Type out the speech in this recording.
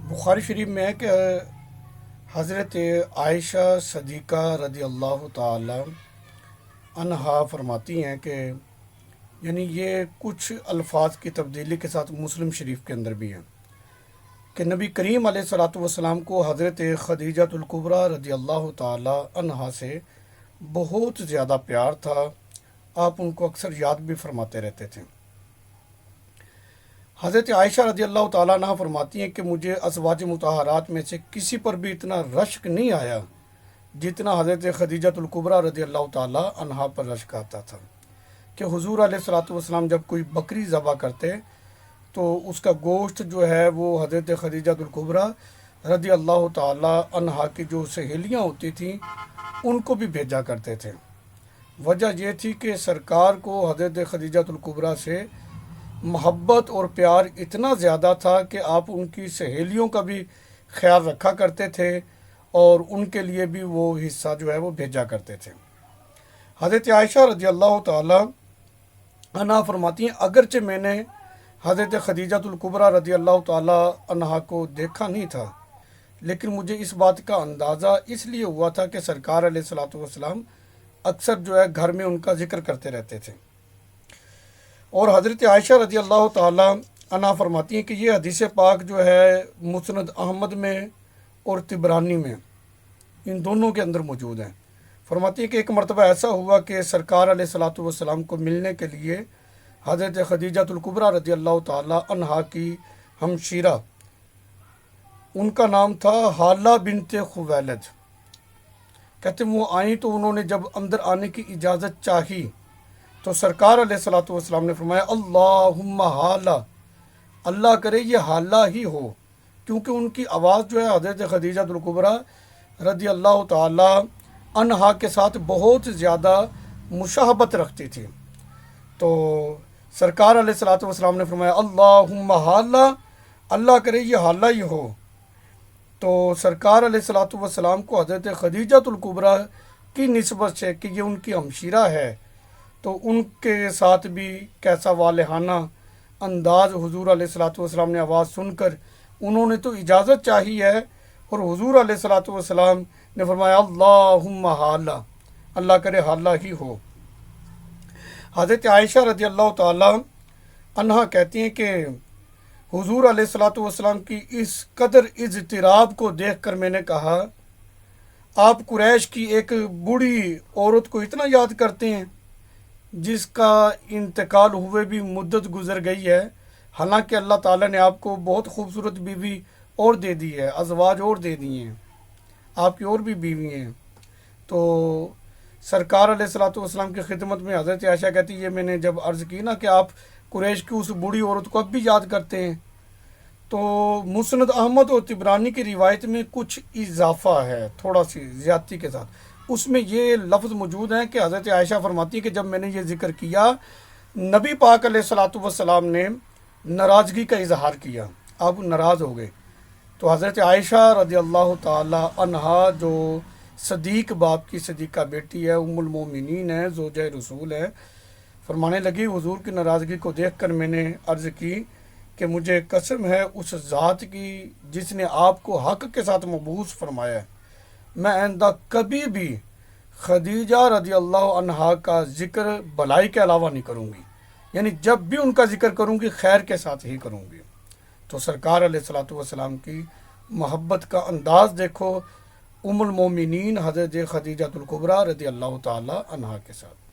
بخاری شریف میں ہے کہ حضرت عائشہ صدیقہ رضی اللہ تعالی عنہا فرماتی ہیں کہ یہ کچھ الفاظ کی تبدیلی کے ساتھ مسلم شریف کے اندر بھی ہیں کہ نبی کریم علیہ الصلاۃ والسلام کو حضرت خدیجہ الکبریٰ رضی اللہ تعالی عنہا سے بہت زیادہ پیار تھا۔ آپ ان کو اکثر یاد بھی فرماتے رہتے تھے۔ حضرت عائشہ رضی اللہ تعالیٰ عنہ فرماتی ہیں کہ مجھے ازواج مطہرات میں سے کسی پر بھی اتنا رشک نہیں آیا جتنا حضرت خدیجہ الکبریٰ رضی اللہ تعالیٰ عنہا پر رشک آتا تھا کہ حضور علیہ الصلاۃ والسلام جب کوئی بکری ذبح کرتے تو اس کا گوشت جو ہے وہ حضرت خدیجہ الکبریٰ رضی اللہ تعالیٰ عنہا کی جو سہیلیاں ہوتی تھیں ان کو بھی بھیجا کرتے تھے۔ وجہ یہ تھی کہ سرکار کو حضرت خدیجہ الکبریٰ سے محبت اور پیار اتنا زیادہ تھا کہ آپ ان کی سہیلیوں کا بھی خیال رکھا کرتے تھے اور ان کے لیے بھی وہ حصہ جو ہے وہ بھیجا کرتے تھے۔ حضرت عائشہ رضی اللہ تعالی عنہا فرماتی ہیں اگرچہ میں نے حضرت خدیجہ الکبریٰ رضی اللہ تعالی عنہا کو دیکھا نہیں تھا، لیکن مجھے اس بات کا اندازہ اس لیے ہوا تھا کہ سرکار علیہ الصلاۃ والسلام اکثر جو ہے گھر میں ان کا ذکر کرتے رہتے تھے۔ اور حضرت عائشہ رضی اللہ تعالی عنہا فرماتی ہیں کہ یہ حدیث پاک جو ہے مسند احمد میں اور طبرانی میں ان دونوں کے اندر موجود ہیں۔ فرماتی ہیں کہ ایک مرتبہ ایسا ہوا کہ سرکار علیہ الصلاۃ والسلام کو ملنے کے لیے حضرت خدیجہ الکبریٰ رضی اللہ تعالی عنہا کی ہمشیرہ، ان کا نام تھا حالہ بنت خویلد، کہتے ہیں وہ آئیں تو انہوں نے جب اندر آنے کی اجازت چاہی تو سرکار علیہ الصلاۃ والسلام نے فرمایا اللہم حالہ، اللہ کرے یہ حالہ ہی ہو، کیونکہ ان کی آواز جو ہے حضرت خدیجہ الکبریٰ رضی اللہ تعالی عنہا کے ساتھ بہت زیادہ مشابہت رکھتی تھی۔ تو سرکار علیہ الصلاۃ والسلام نے فرمایا اللہم حالہ، اللہ کرے یہ حالہ ہی ہو۔ تو سرکار علیہ الصلاۃ والسلام کو حضرت خدیجہ الکبریٰ کی نسبت سے کہ یہ ان کی ہمشیرہ ہے تو ان کے ساتھ بھی کیسا والہانہ انداز حضور علیہ الصلاۃ والسلام نے آواز سن کر انہوں نے تو اجازت چاہی ہے اور حضور علیہ الصلاۃ والسلام نے فرمایا اللہم حالہ، اللہ کرے حالہ ہی ہو۔ حضرت عائشہ رضی اللہ تعالی عنہا کہتی ہیں کہ حضور علیہ الصلاۃ والسلام کی اس قدر اضطراب کو دیکھ کر میں نے کہا آپ قریش کی ایک بوڑھی عورت کو اتنا یاد کرتے ہیں جس کا انتقال ہوئے بھی مدت گزر گئی ہے، حالانکہ اللہ تعالیٰ نے آپ کو بہت خوبصورت بیوی اور دے دی ہے، ازواج اور دے دی ہیں، آپ کی اور بھی بیوی ہیں۔ تو سرکار علیہ الصلاۃ والسلام کی خدمت میں حضرت عائشہ کہتی یہ میں نے جب عرض کی نا کہ آپ قریش کی اس بوڑھی عورت کو اب بھی یاد کرتے ہیں، تو مسند احمد اور طبرانی کی روایت میں کچھ اضافہ ہے، تھوڑا سی زیادتی کے ساتھ۔ اس میں یہ لفظ موجود ہیں کہ حضرت عائشہ فرماتی ہے کہ جب میں نے یہ ذکر کیا نبی پاک علیہ الصلاۃ والسلام نے ناراضگی کا اظہار کیا، اب ناراض ہو گئے۔ تو حضرت عائشہ رضی اللہ تعالی عنہا جو صدیق باپ کی صدیقہ بیٹی ہے، ام المومنین ہے، زوجہ رسول ہے، فرمانے لگی حضور کی ناراضگی کو دیکھ کر میں نے عرض کی کہ مجھے قسم ہے اس ذات کی جس نے آپ کو حق کے ساتھ مبعوث فرمایا ہے، میں آئندہ کبھی بھی خدیجہ رضی اللہ عنہا کا ذکر بلائی کے علاوہ نہیں کروں گی، جب بھی ان کا ذکر کروں گی خیر کے ساتھ ہی کروں گی۔ تو سرکار علیہ الصلاۃ والسلام کی محبت کا انداز دیکھو ام المومنین حضرت خدیجہ الکبریٰ رضی اللہ تعالی عنہا کے ساتھ۔